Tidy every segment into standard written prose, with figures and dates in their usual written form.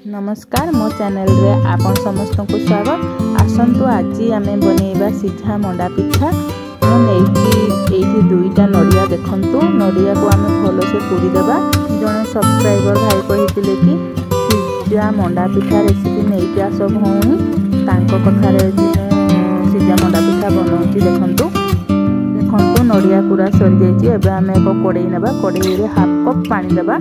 नमस्कार मो चैनल रे आपन समस्त को स्वागत। आसंतु आज आम बनैबा सीझा मंडा पिठा। मुझे दुईटा नड़िया देखंतु, नड़िया को आम भल से पूरी देबा। जने सब्सक्राइबर भाई कहिथिले कि सीझा मंडा पिठा रेसिपी नहीं आस भौणी, तांको कथारे सीझा मंडा पिठा बनाउची। देखंतु नड़िया पूरा सरी जाइए। एबे आम एक कड़ाई नेबा, कड़ाई रे हाफ कप पानी देबा।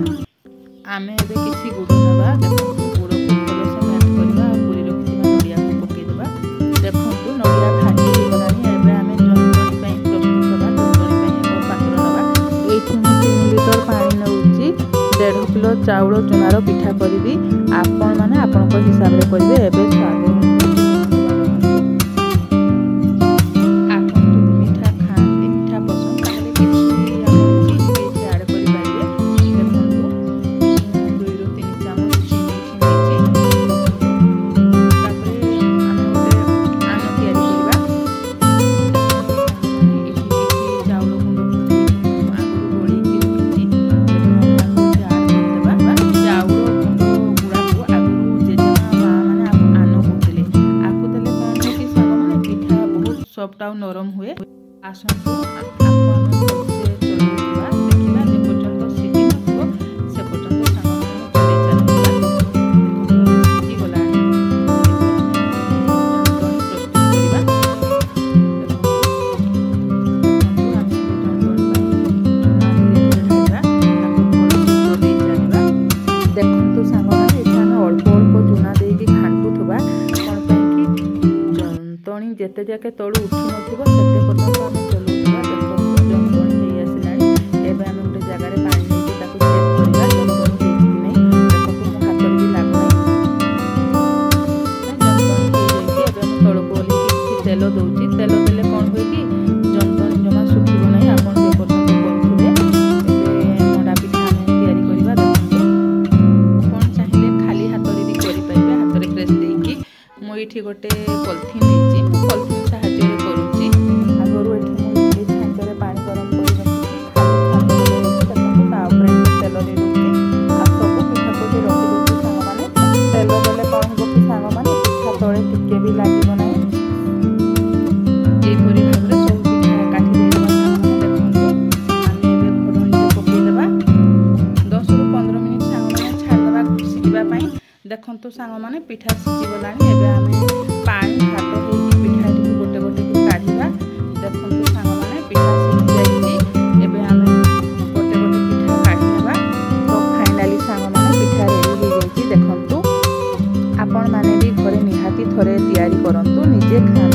आम एबे किछि गुड़ नेबा। देखंतु गुड़ को भल से मेल्ट करबा, पूरी रखिथिबा नड़िया को पकेइ देबा। देखंतु नड़िया भाजी हो गलानी। एबे आम जंतणी पई प्रस्तुत हेबा। जंतणी पई एक पात्र नेबा। एठी मु 3 लिटर पानी नेउची। 1.5 किलो चाउल चुनार पिठा करबी। आपण माने आपनक हिसाब रे करबे। एबे स्वाद सॉफ्ट और नरम हुए। आसंतु देखा जे पर्यंत सीझी नथिबो से पर्यंत सामने सीझी गला देखु सांग अल्प अल्प चूना देकी घाटुवा जेते जाके तलू उठी नथिबो सेते पर्यंत आम चलुवा। देखो जंतणी हे आसिलानी। एबे आम गोटे जगह रे पानी देके ताकू चेक करबा जंतणी हेछि कि नै। देखो मो हाथ रे भी लागु नै, जंतणी हे जाइछि। एबे आम तळको ओली कि तेल दउछि। तेल देले कोन होय कि जंतणी जमा सुखिबो नै। आपन जे पर्यंत करूथिले एबे मंडा पिठा आम तयारी करबा। देखो कोन चाहिले खाली हाथ रे भी करि पाइबे। हाथ रे प्रेस देकी मो इठी गोटे पॉलिथिन लेछि। पॉलिथिन साहाय्य करूची। आगरू एठी मु छांचरे पानी गरम कर रखिछि। खाली छांचरे ता ऊपर तेल दे दूची। आ सब पिठा को जे रखि दूची सांग माने तेल देले कोन हो कि सांग माने पिठा तळे टिके भी लागिबो नै। ए परि भाबरे सब पिठा काठी देबा सांग माने। देखंतु आमे एबे घोडणी पकेइ देबा। 10 रु 15 मिनिट सांग माने छाड़ देबा सिजिबा पई। देखंतु सांग माने पिठा सिजि गलानी। एबे आमे पानी हाथ हेकी पिठा टी गोटे गोटे की काढिबा। देखंतु सांग माने पिठा सिजि जाइछि। एबे आमे गोटे गोटे पिठा काढि नेबा। तो फाइनली सांग माने पिठा रेडी हो जाइछि। देखंतु आपण माने भी घरे निहाती थरे तयारी करंतु, निजे खा